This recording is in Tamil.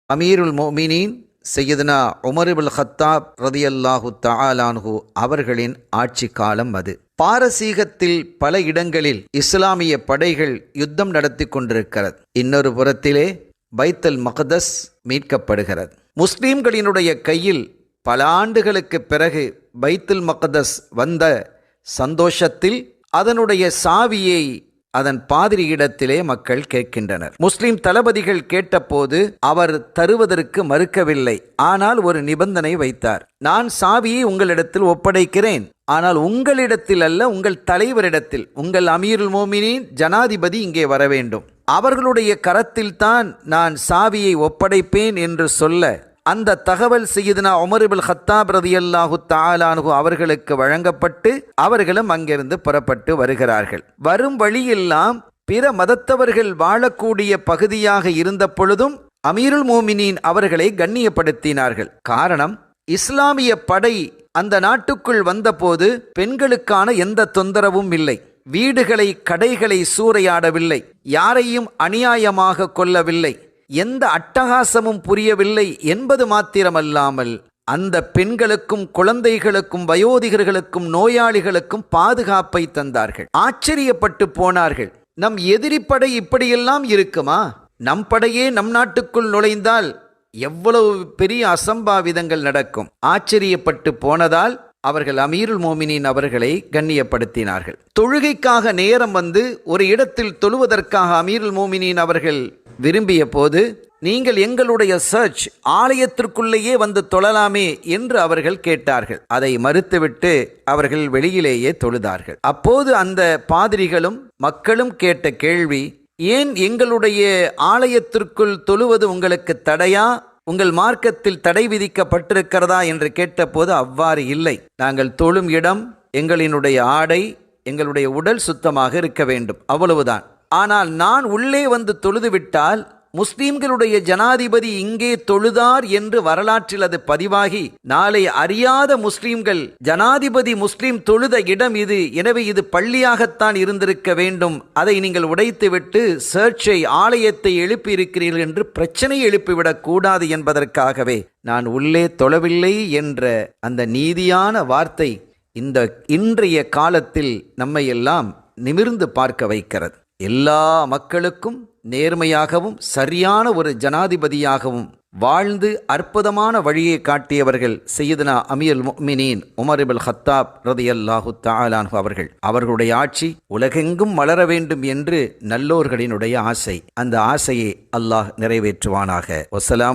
அமீருல் மோமினீன் சையதுனா உமர் இப்னு கத்தாப் ரதியல்லாஹு தஆலா அன்ஹு அவர்களின் ஆட்சி காலம் அது. பாரசீகத்தில் பல இடங்களில் இஸ்லாமிய படைகள் யுத்தம் நடத்தி கொண்டிருக்கிறது. இன்னொரு புறத்திலே பைத்துல் மக்தஸ் மீட்கப்படுகிறது. முஸ்லிம்களினுடைய கையில் பல ஆண்டுகளுக்கு பிறகு பைத்துல் மக்தஸ் வந்த சந்தோஷத்தில் அதனுடைய சாவியை அதன் பாதிரியிடத்திலே மக்கள் கேட்கின்றனர். முஸ்லிம் தளபதிகள் கேட்டபோது அவர் தருவதற்கு மறுக்கவில்லை. ஆனால் ஒரு நிபந்தனை வைத்தார். நான் சாவியை உங்களிடத்தில் ஒப்படைக்கிறேன், ஆனால் உங்களிடத்தில் அல்ல, உங்கள் தலைவரிடத்தில், உங்கள் அமீருல் மோமினீன் ஜனாதிபதி இங்கே வர வேண்டும், அவர்களுடைய கரத்தில்தான் நான் சாவியை ஒப்படைப்பேன் என்று சொல்ல அந்த தகவல் சையதுனா உமர் இப்னு கத்தாப் ரலியல்லாஹு தஆலா அன்ஹு அவர்களுக்கு வழங்கப்பட்டு அவர்களும் அங்கிருந்து புறப்பட்டு வருகிறார்கள். வரும் வழியெல்லாம் பிற மதத்தவர்கள் வாழக்கூடிய பகுதியாக இருந்த பொழுதும் அமீருல் மோமினீன் அவர்களை கண்ணியப்படுத்தினார்கள். காரணம், இஸ்லாமிய படை அந்த நாட்டுக்குள் வந்தபோது பெண்களுக்கான எந்த தொந்தரவும் இல்லை. வீடுகளை கடைகளை சூறையாடவில்லை, யாரையும் அநியாயமாக கொல்லவில்லை, எந்த அட்டகாசமும் புரியவில்லை என்பது மாத்திரமல்லாமல் அந்த பெண்களுக்கும் குழந்தைகளுக்கும் வயோதிகர்களுக்கும் நோயாளிகளுக்கும் பாதுகாப்பை தந்தார்கள். ஆச்சரியப்பட்டு போனார்கள். நம் எதிரி படை இப்படியெல்லாம் இருக்குமா? நம் படையே நம் நாட்டுக்குள் நுழைந்தால் எவ்வளவு பெரிய அசம்பாவிதங்கள் நடக்கும். ஆச்சரியப்பட்டு போனதால் அவர்கள் அமீருல் மோமினீன் அவர்களை கண்ணியப்படுத்தினார்கள். தொழுகைக்காக நேரம் வந்து ஒரு இடத்தில் தொழுவதற்காக அமீருல் மோமினீன் அவர்கள் விரும்பிய போது, நீங்கள் எங்களுடைய சர்ச் ஆலயத்திற்குள்ளேயே வந்து தொழலாமே என்று அவர்கள் கேட்டார்கள். அதை மறுத்துவிட்டு அவர்கள் வெளியிலேயே தொழுதார்கள். அப்போது அந்த பாதிரிகளும் மக்களும் கேட்ட கேள்வி, ஏன் எங்களுடைய ஆலயத்திற்குள் தொழுவது உங்களுக்கு தடையா, உங்கள் மார்க்கத்தில் தடை விதிக்கப்பட்டிருக்கிறதா என்று கேட்டபோது அவ்வாறு இல்லை, நாங்கள் தொழும் இடம், எங்களினுடைய ஆடை, எங்களுடைய உடல் சுத்தமாக இருக்க வேண்டும், அவ்வளவுதான். ஆனால் நான் உள்ளே வந்து தொழுதுவிட்டால் முஸ்லிம்களுடைய ஜனாதிபதி இங்கே தொழுதார் என்று வரலாற்றில் அது பதிவாகி நாளை அறியாத முஸ்லிம்கள் ஜனாதிபதி முஸ்லிம் தொழுத இடம் இது, எனவே இது பள்ளியாகத்தான் இருந்திருக்க வேண்டும், அதை நீங்கள் உடைத்துவிட்டு சர்ச்சை ஆலயத்தை எழுப்பி இருக்கிறீர்கள் என்று பிரச்சனை எழுப்பிவிடக் கூடாது என்பதற்காகவே நான் உள்ளே தொழவில்லை என்ற அந்த நீதியான வார்த்தை இந்த இன்றைய காலத்தில் நம்மை எல்லாம் நிமிர்ந்து பார்க்க வைக்கிறது. எல்லா மக்களுக்கும் நேர்மையாகவும் சரியான ஒரு ஜனாதிபதியாகவும் வாழ்ந்து அற்புதமான வழியை காட்டியவர்கள் சையதுனா அமீருல் மோமினீன் உமர் இப்னு கத்தாப் ரலியல்லாஹு தஆலா அன்ஹு அவர்கள். அவர்களுடைய ஆட்சி உலகெங்கும் மலர வேண்டும் என்று நல்லோர்களினுடைய ஆசை. அந்த ஆசையை அல்லாஹ் நிறைவேற்றுவானாக. வஸ்ஸலாம்.